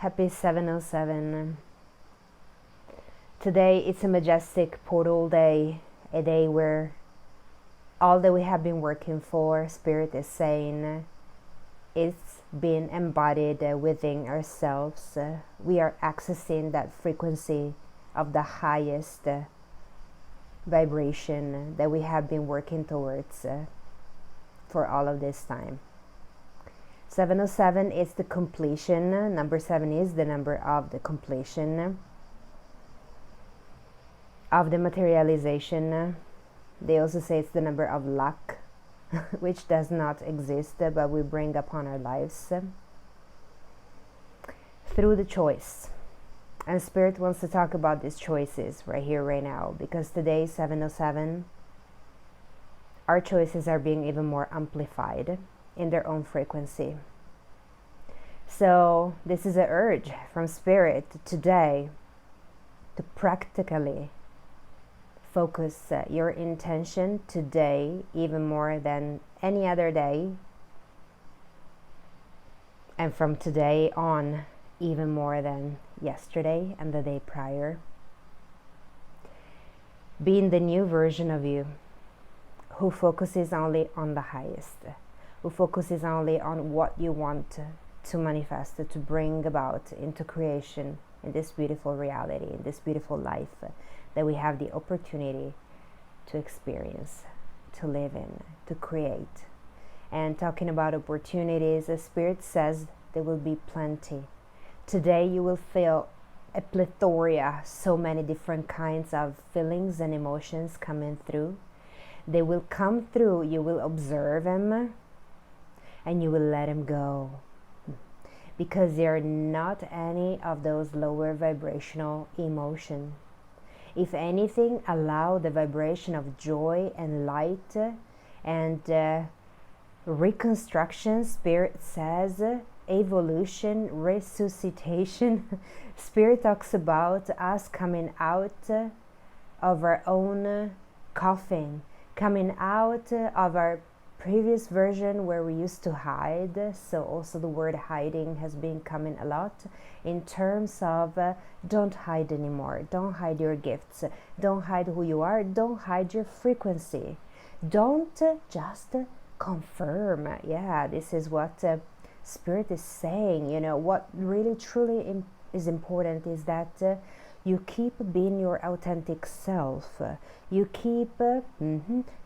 Happy 707. Today it's a majestic portal day, a day where all that we have been working for, Spirit is saying, it's been embodied within ourselves. We are accessing that frequency of the highest vibration that we have been working towards for all of this time. 707 is the completion. Number 7 is the number of the completion, of the materialization. They also say it's the number of luck, which does not exist, but we bring upon our lives through the choice. And Spirit wants to talk about these choices right here, right now, because today, 707, our choices are being even more amplified in their own frequency. So this is an urge from Spirit today to practically focus your intention today even more than any other day, and from today on even more than yesterday and the day prior. Being the new version of you who focuses only on the highest, who focuses only on what you want to manifest, to bring about into creation, in this beautiful reality, in this beautiful life that we have the opportunity to experience, to live in, to create. And talking about opportunities, the Spirit says there will be plenty. Today you will feel a plethora, so many different kinds of feelings and emotions coming through. They will come through, you will observe them, and you will let them go. Because they are not any of those lower vibrational emotions. If anything, allow the vibration of joy and light and reconstruction. Spirit says evolution, resuscitation. Spirit talks about us coming out of our own coffin, coming out of our previous version where we used to hide. So also the word hiding has been coming a lot in terms of don't hide anymore, don't hide your gifts, don't hide who you are, don't hide your frequency, don't just confirm. Yeah, this is what Spirit is saying. You know, what really truly is important is that you keep being your authentic self. You keep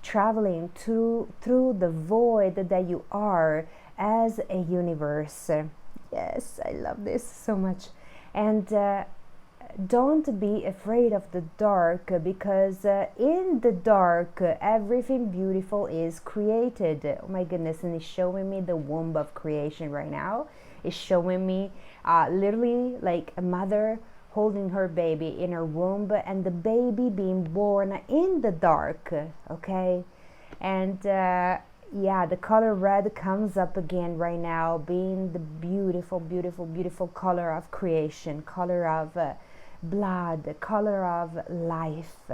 traveling through the void that you are as a universe. Yes, I love this so much. And don't be afraid of the dark, because in the dark, everything beautiful is created. Oh my goodness, and it's showing me the womb of creation right now. It's showing me literally like a mother holding her baby in her womb, and the baby being born in the dark, okay? And yeah, the color red comes up again right now, being the beautiful, beautiful, beautiful color of creation, color of blood, the color of life.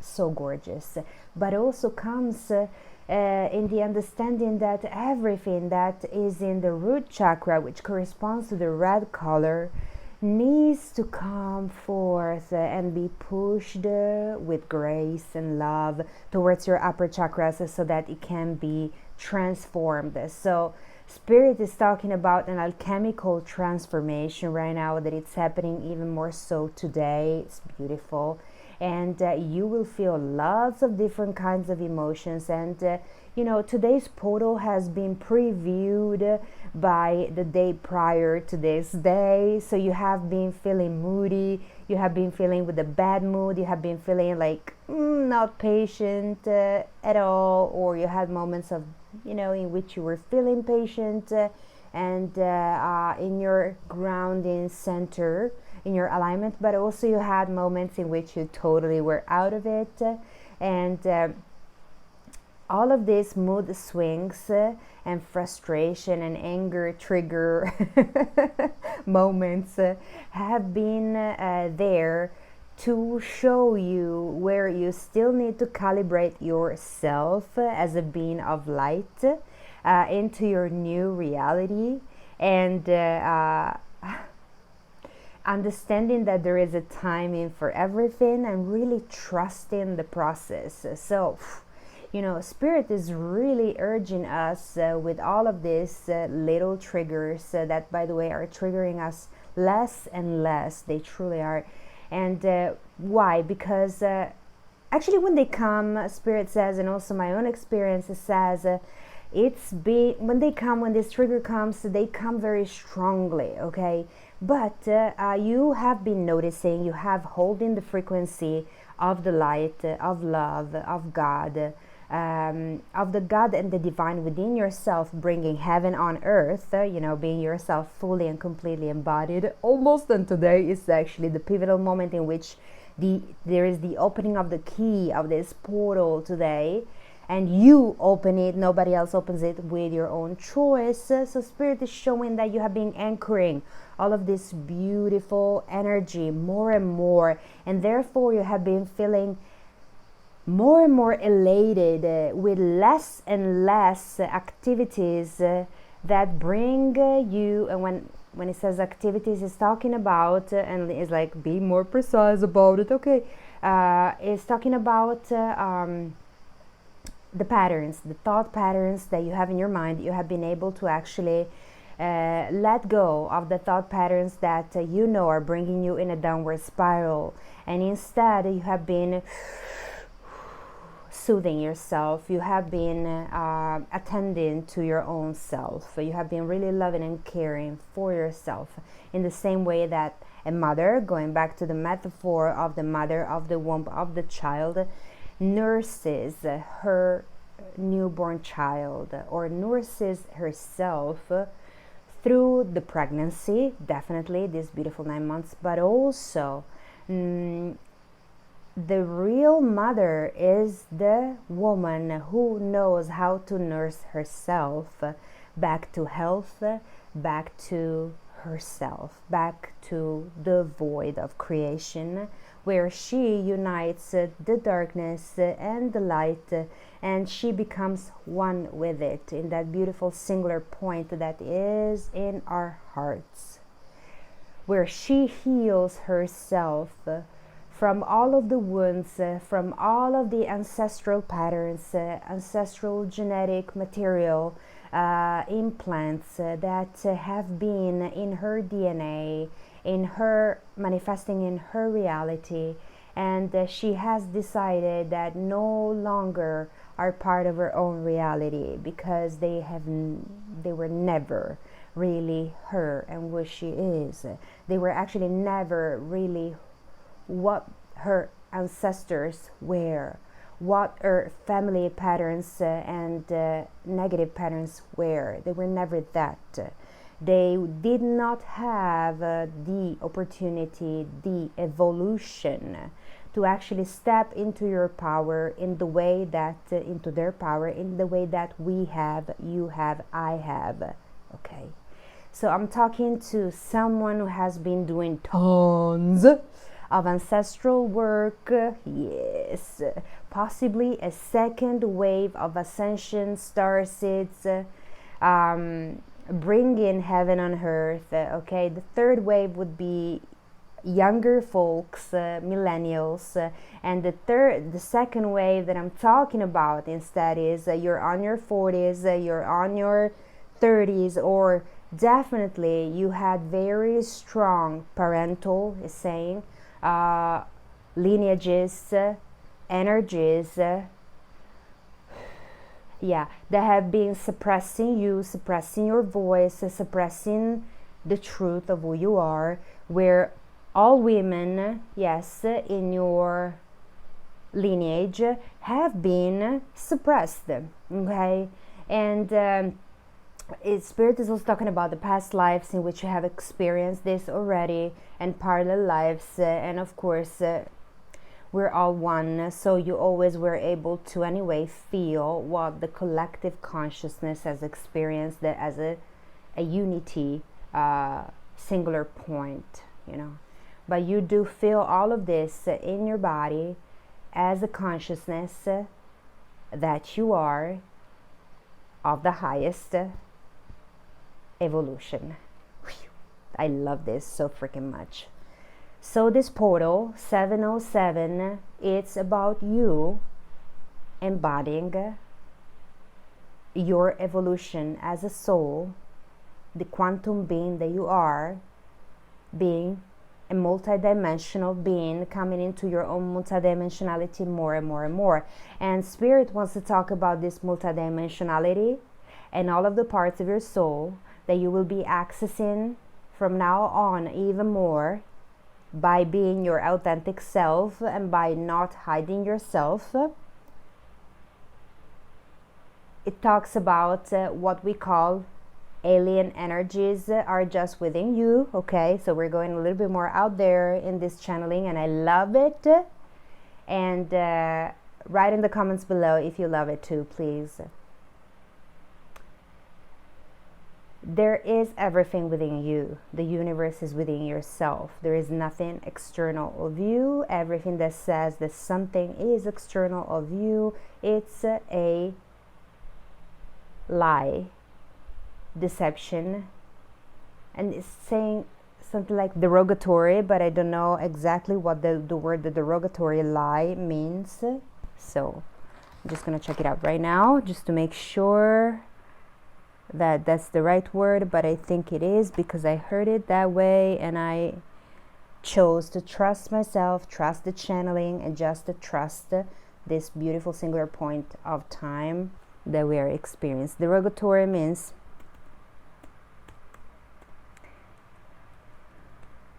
So gorgeous. But also comes in the understanding that everything that is in the root chakra, which corresponds to the red color, needs to come forth and be pushed with grace and love towards your upper chakras so that it can be transformed. So Spirit is talking about an alchemical transformation right now, that it's happening even more so today. It's beautiful. And you will feel lots of different kinds of emotions. And you know, today's portal has been previewed by the day prior to this day. So you have been feeling moody, you have been feeling with a bad mood, you have been feeling like not patient at all, or you had moments of, you know, in which you were feeling patient and in your grounding center, in your alignment, but also you had moments in which you totally were out of it. And all of these mood swings and frustration and anger trigger moments have been there to show you where you still need to calibrate yourself as a being of light into your new reality. And understanding that there is a timing for everything and really trusting the process. So, Spirit is really urging us with all of these little triggers that, by the way, are triggering us less and less. They truly are. And why? Because actually, when they come, Spirit says, and also my own experience says, when this trigger comes, they come very strongly, okay? But you have been noticing, you have holding the frequency of the light, of love, of God, of the God and the divine within yourself, bringing heaven on earth, being yourself fully and completely embodied almost. And today is actually the pivotal moment in which there is the opening of the key of this portal today, and you open it, nobody else opens it, with your own choice. So Spirit is showing that you have been anchoring all of this beautiful energy more and more, and therefore you have been feeling more and more elated with less and less activities that bring you. And when it says activities, it's talking about and it's like, be more precise about it, okay? It's talking about the patterns, the thought patterns that you have in your mind. You have been able to actually let go of the thought patterns that are bringing you in a downward spiral, and instead you have been soothing yourself. You have been attending to your own self. You have been really loving and caring for yourself in the same way that a mother, going back to the metaphor of the mother of the womb of the child, nurses her newborn child, or nurses herself through the pregnancy, definitely these beautiful 9 months, but also the real mother is the woman who knows how to nurse herself back to health, back to herself, back to the void of creation, where she unites the darkness and the light, and she becomes one with it in that beautiful singular point that is in our hearts, where she heals herself from all of the wounds, from all of the ancestral patterns, ancestral genetic material, implants that have been in her DNA, in her manifesting in her reality, and she has decided that no longer are part of her own reality, because they were never really her and what she is. They were actually never really what her ancestors were, what her family patterns and negative patterns were. They were never that. They did not have the opportunity, the evolution to actually step into your power in the way that, into their power in the way that we have, you have, I have. Okay. So I'm talking to someone who has been doing tons of ancestral work, yes, possibly a second wave of ascension, star seeds, bringing heaven on earth, okay. The third wave would be younger folks, millennials, and the second wave that I'm talking about instead is you're on your 40s, you're on your 30s, or definitely you had very strong parental, is saying, lineages, energies, that have been suppressing you, suppressing your voice, suppressing the truth of who you are, where all women, yes, in your lineage have been suppressed, okay. And Spirit is also talking about the past lives in which you have experienced this already, and parallel lives, and of course we're all one, so you always were able to anyway feel what the collective consciousness has experienced as a unity, singular point, but you do feel all of this in your body as a consciousness that you are of the highest evolution. I love this so freaking much. So this portal 707, it's about you embodying your evolution as a soul, the quantum being that you are, being a multidimensional being, coming into your own multidimensionality more and more and more. And Spirit wants to talk about this multidimensionality and all of the parts of your soul that you will be accessing from now on even more by being your authentic self and by not hiding yourself. It talks about what we call alien energies are just within you. Okay, so we're going a little bit more out there in this channeling, and I love it. And write in the comments below if you love it too, please. There is everything within you. The universe is within yourself. There is nothing external of you. Everything that says that something is external of you, it's a lie, deception, and it's saying something like derogatory, but I don't know exactly what the word the derogatory lie means. So I'm just gonna check it out right now just to make sure that that's the right word, but I think it is because I heard it that way and I chose to trust myself, trust the channeling, and just to trust this beautiful singular point of time that we are experiencing. Derogatory means,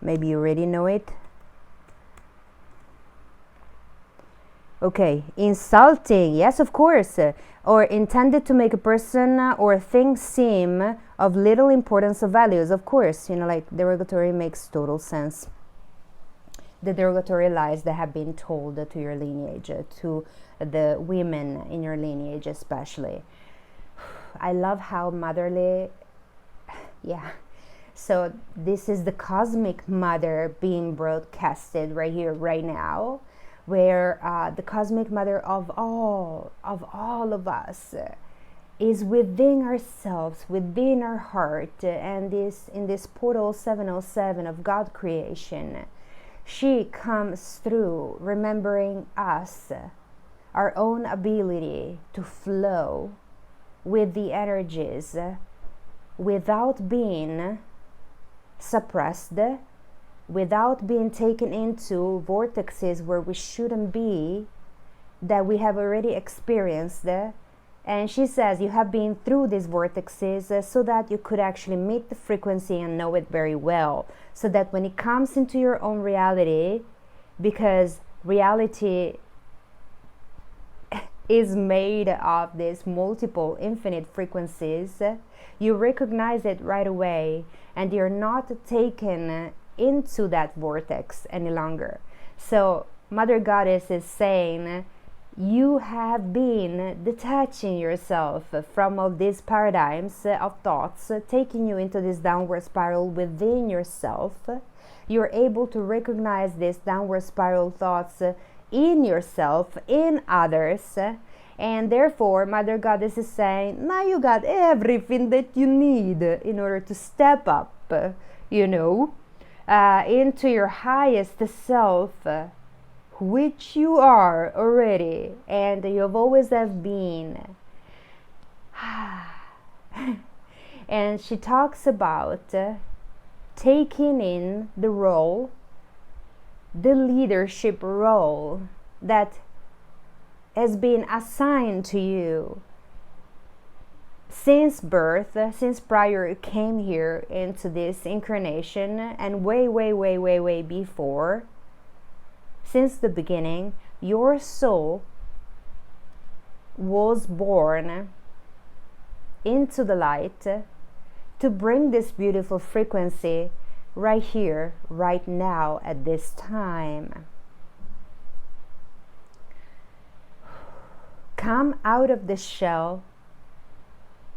maybe you already know it. Okay, insulting, yes, of course, or intended to make a person or thing seem of little importance or values, of course, you know, like derogatory makes total sense. The derogatory lies that have been told to your lineage, to the women in your lineage especially. I love how motherly, yeah. So this is the cosmic mother being broadcasted right here, right now, where the cosmic mother of all of us is within ourselves, within our heart, and this in this portal 707 of God creation. She comes through remembering us, our own ability to flow with the energies without being suppressed, without being taken into vortexes where we shouldn't be, that we have already experienced. And she says you have been through these vortexes so that you could actually meet the frequency and know it very well, so that when it comes into your own reality, because reality is made of these multiple infinite frequencies, you recognize it right away and you're not taken into that vortex any longer. So Mother Goddess is saying you have been detaching yourself from all these paradigms of thoughts, taking you into this downward spiral within yourself. You're able to recognize these downward spiral thoughts in yourself, in others, and therefore Mother Goddess is saying now you got everything that you need in order to step up, into your highest self, which you are already and you've always have been. And she talks about taking in the role, the leadership role that has been assigned to you since birth, since prior you came here into this incarnation, and way before. Since the beginning, your soul was born into the light to bring this beautiful frequency right here, right now, at this time. Come out of the shell.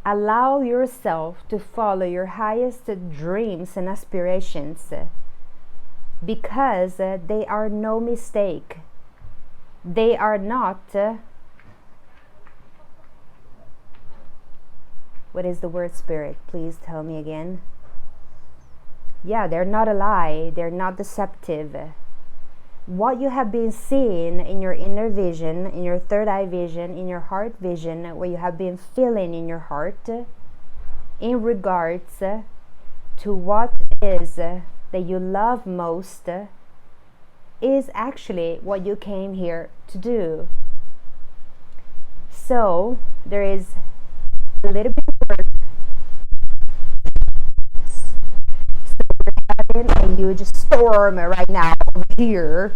Allow yourself to follow your highest dreams and aspirations, because they are no mistake. They are not, what is the word, Spirit? Please tell me again. Yeah, they're not a lie, they're not deceptive. What you have been seeing in your inner vision, in your third eye vision, in your heart vision, what you have been feeling in your heart in regards to what is that you love most is actually what you came here to do. So there is a little bit of work. So we're having a huge storm right now over here.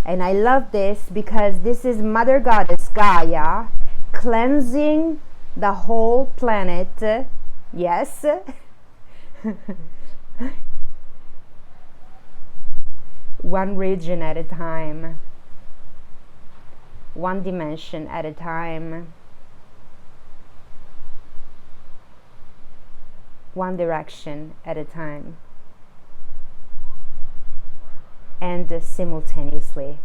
And I love this because this is Mother Goddess Gaia cleansing the whole planet. Yes. One region at a time, one dimension at a time, one direction at a time, and simultaneously.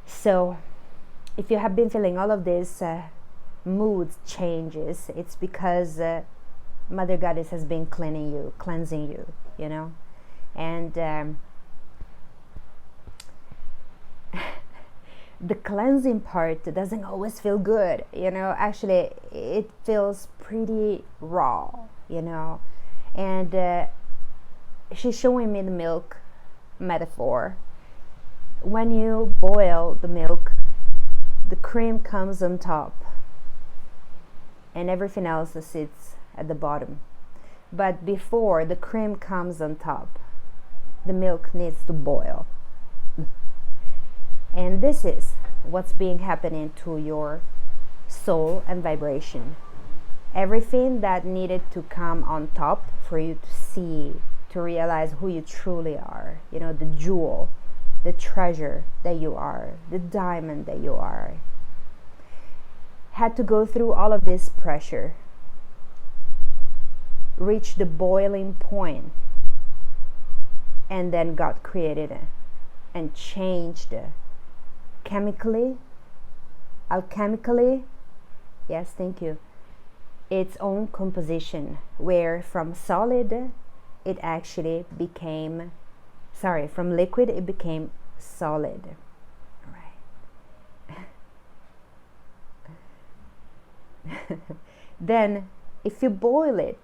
So if you have been feeling all of this mood changes, it's because Mother Goddess has been cleansing you, you know. And the cleansing part doesn't always feel good, you know. Actually, it feels pretty raw, you know. And she's showing me the milk metaphor. When you boil the milk, the cream comes on top and everything else sits at the bottom. But before the cream comes on top, the milk needs to boil. And this is what's being happening to your soul and vibration. Everything that needed to come on top for you to see, to realize who you truly are, you know, the jewel, the treasure that you are, the diamond that you are, had to go through all of this pressure, reach the boiling point, and then got created and changed chemically, alchemically, yes, thank you, its own composition, where from solid it actually became, from liquid it became solid. Right. Then if you boil it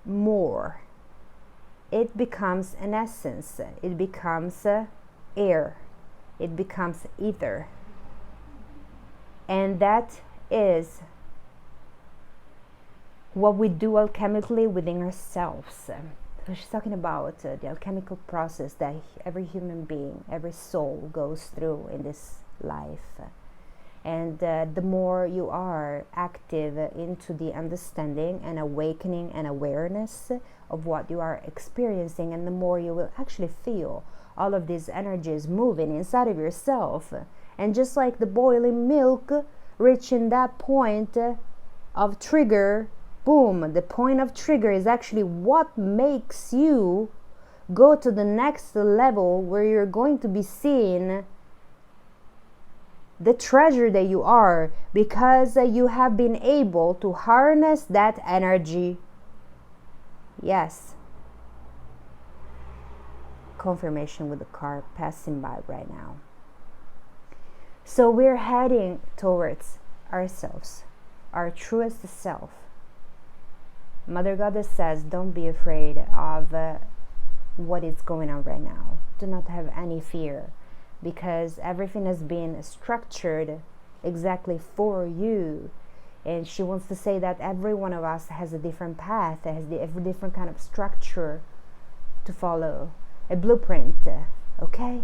more, it becomes an essence, it becomes air, it becomes ether. And that is what we do alchemically within ourselves. So she's talking about the alchemical process that every human being, every soul goes through in this life. And the more you are active into the understanding and awakening and awareness of what you are experiencing, and the more you will actually feel all of these energies moving inside of yourself. And just like the boiling milk reaching that point of trigger, boom, the point of trigger is actually what makes you go to the next level, where you're going to be seeing the treasure that you are, because you have been able to harness that energy. Yes. Confirmation with the car passing by right now. So we're heading towards ourselves, our truest self. Mother Goddess says, don't be afraid of what is going on right now. Do not have any fear, because everything has been structured exactly for you. And she wants to say that every one of us has a different path, has a different kind of structure to follow, a blueprint, okay?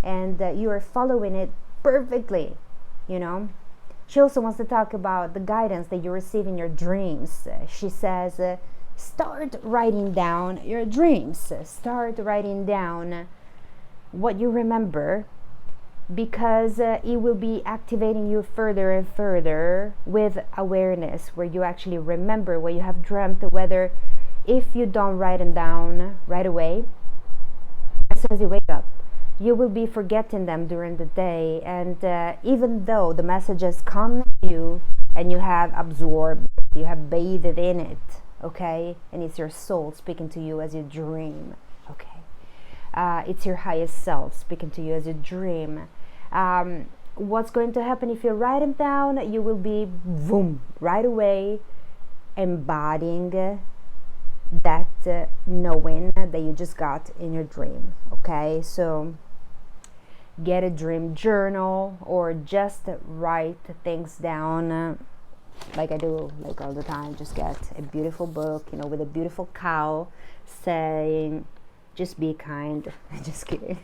And you are following it perfectly, you know? She also wants to talk about the guidance that you receive in your dreams. She says, start writing down your dreams. Start writing down what you remember, because it will be activating you further and further with awareness, where you actually remember what you have dreamt, whether if you don't write them down right away, as soon as you wake up, you will be forgetting them during the day. And even though the messages come to you and you have absorbed, you have bathed in it, okay? And it's your soul speaking to you as you dream, okay? It's your highest self speaking to you as you dream. What's going to happen if you write them down? You will be, boom, right away embodying that knowing that you just got in your dream, okay? So get a dream journal or just write things down, like I do, like all the time. Just get a beautiful book, with a beautiful cow saying, just be kind. Just kidding.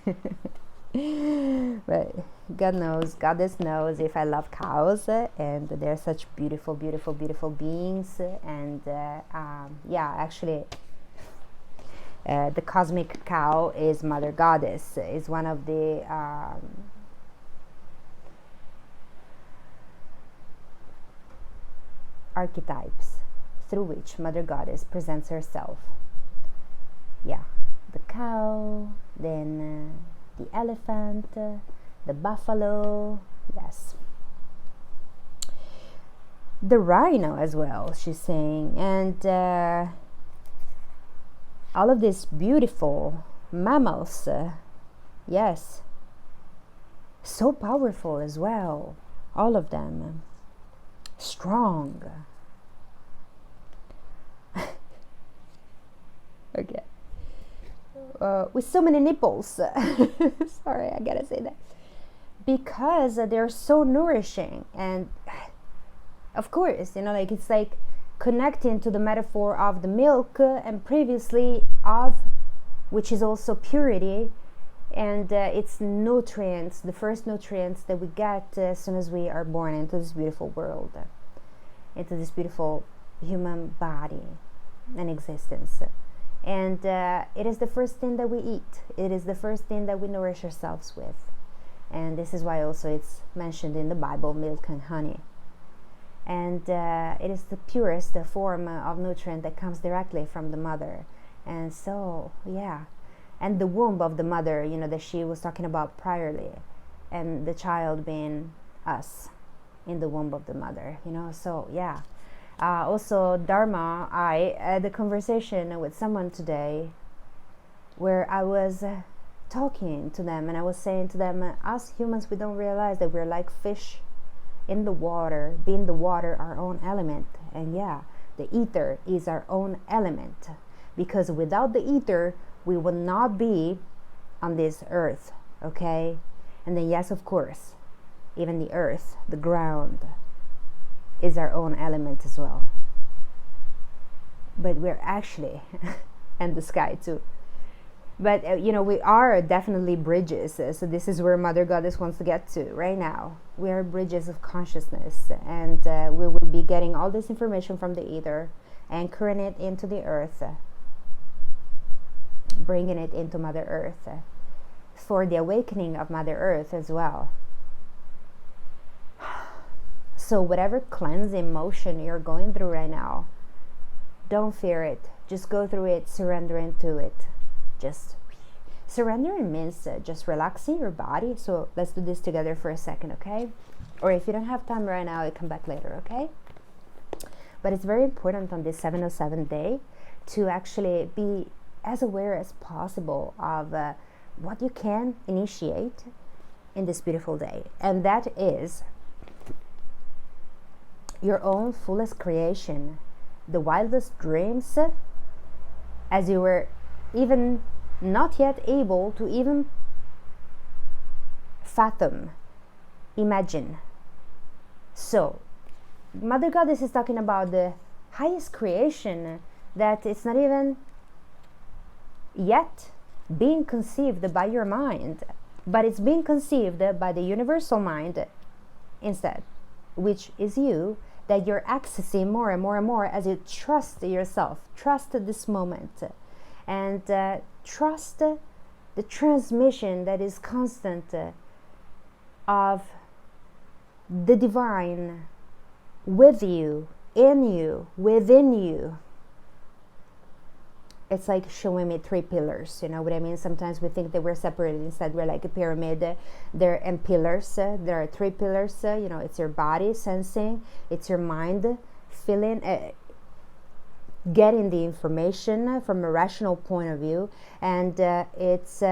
But Goddess knows if I love cows, and they're such beautiful, beautiful, beautiful beings. And actually, the cosmic cow is Mother Goddess, is one of the archetypes through which Mother Goddess presents herself. Yeah, the cow, then the elephant, the buffalo, yes. The rhino as well, she's saying, and all of these beautiful mammals, yes, so powerful as well, all of them, strong. Okay. With so many nipples. Sorry, I gotta say that. Because they're so nourishing. And of course, it's like connecting to the metaphor of the milk and previously of, which is also purity. And it's nutrients, the first nutrients that we get as soon as we are born into this beautiful world, into this beautiful human body and existence. And it is the first thing that we eat. It is the first thing that we nourish ourselves with. And this is why also it's mentioned in the Bible, milk and honey. And it is the purest form of nutrient that comes directly from the mother. And so, yeah. And the womb of the mother, that she was talking about priorly. And the child being us in the womb of the mother, So, yeah. Also, Dharma, I had a conversation with someone today where I was talking to them and I was saying to them, us humans, we don't realize that we're like fish in the water, being the water our own element. And yeah, the ether is our own element, because without the ether, we would not be on this earth, okay? And then yes, of course, even the earth, the ground, is our own element as well. But we're actually, and the sky too. But we are definitely bridges. So this is where Mother Goddess wants to get to right now. We are bridges of consciousness, and we will be getting all this information from the ether, anchoring it into the earth, bringing it into Mother Earth for the awakening of Mother Earth as well. So whatever cleansing motion you're going through right now, don't fear it. Just go through it, surrendering to it. Just surrendering means just relaxing your body. So let's do this together for a second, okay? Or if you don't have time right now, you come back later, okay? But it's very important on this 707 day to actually be as aware as possible of what you can initiate in this beautiful day. And that is your own fullest creation, the wildest dreams, as you were even not yet able to even fathom, imagine. So, Mother Goddess is talking about the highest creation that it's not even yet being conceived by your mind, but it's being conceived by the universal mind instead, which is you, that you're accessing more and more and more as you trust yourself, trust this moment, and trust the transmission that is constant of the divine with you, in you, within you. It's like showing me 3 pillars, you know what I mean? Sometimes we think that we're separated, instead we're like a pyramid. There are pillars, there are 3 pillars, it's your body sensing, it's your mind feeling, getting the information from a rational point of view, and it's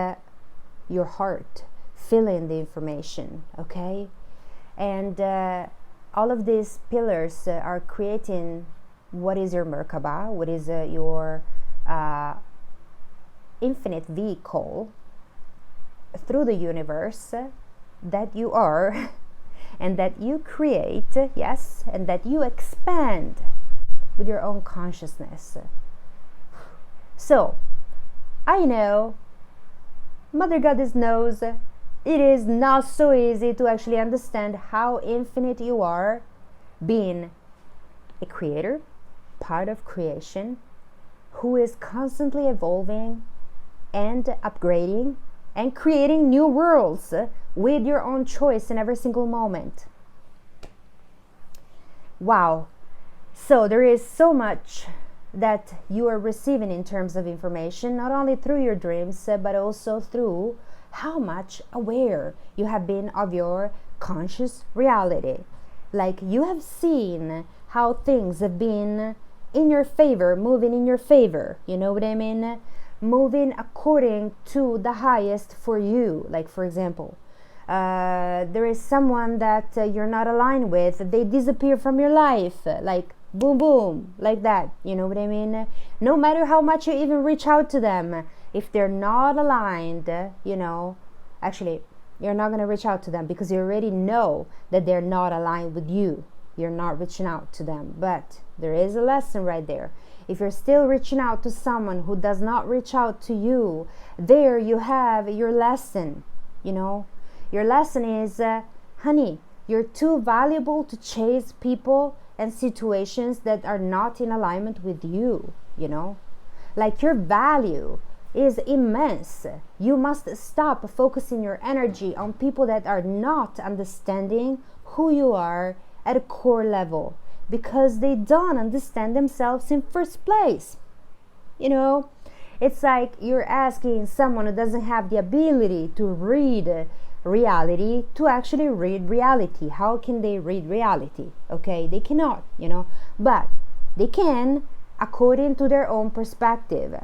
your heart feeling the information, okay? And all of these pillars are creating what is your Merkaba, what is your infinite vehicle through the universe that you are and that you create, yes, and that you expand with your own consciousness. So, I know, Mother Goddess knows, it is not so easy to actually understand how infinite you are, being a creator, part of creation, who is constantly evolving and upgrading and creating new worlds with your own choice in every single moment. Wow. So there is so much that you are receiving in terms of information, not only through your dreams, but also through how much aware you have been of your conscious reality. Like, you have seen how things have been in your favor, moving in your favor. You know what I mean? Moving according to the highest for you. Like, for example, there is someone that you're not aligned with, they disappear from your life, like boom boom, like that. You know what I mean? No matter how much you even reach out to them, if they're not aligned, you know, actually you're not going to reach out to them because you already know that they're not aligned with you. You're not reaching out to them. But there is a lesson right there. If you're still reaching out to someone who does not reach out to you, there you have your lesson. You know, your lesson is, honey, you're too valuable to chase people and situations that are not in alignment with you. You know, like, your value is immense. You must stop focusing your energy on people that are not understanding who you are at a core level, because they don't understand themselves in first place. You know, it's like you're asking someone who doesn't have the ability to read reality to actually read reality. How can they read reality? Okay, they cannot, you know, but they can according to their own perspective,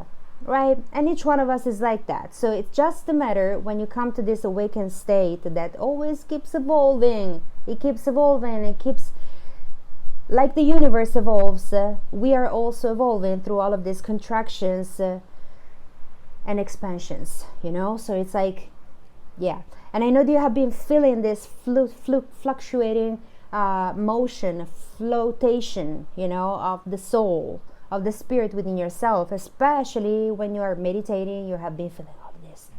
right? And each one of us is like that. So it's just a matter, when you come to this awakened state that always keeps evolving, it keeps evolving, it keeps, like the universe evolves, we are also evolving through all of these contractions and expansions, you know. So it's like, yeah. And I know that you have been feeling this fluctuating motion, flotation, you know, of the soul, of the spirit within yourself. Especially when you are meditating, you have been feeling all this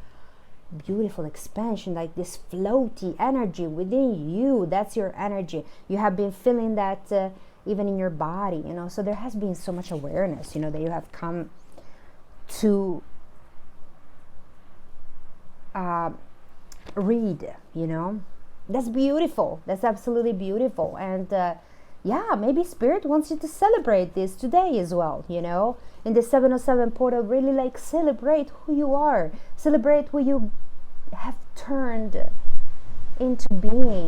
beautiful expansion, like this floaty energy within you. That's your energy. You have been feeling that even in your body, you know. So there has been so much awareness, you know, that you have come to read, you know. That's beautiful. That's absolutely beautiful. And yeah, maybe Spirit wants you to celebrate this today as well, you know. In the 707 portal, really, like, celebrate who you are. Celebrate who you have turned into being.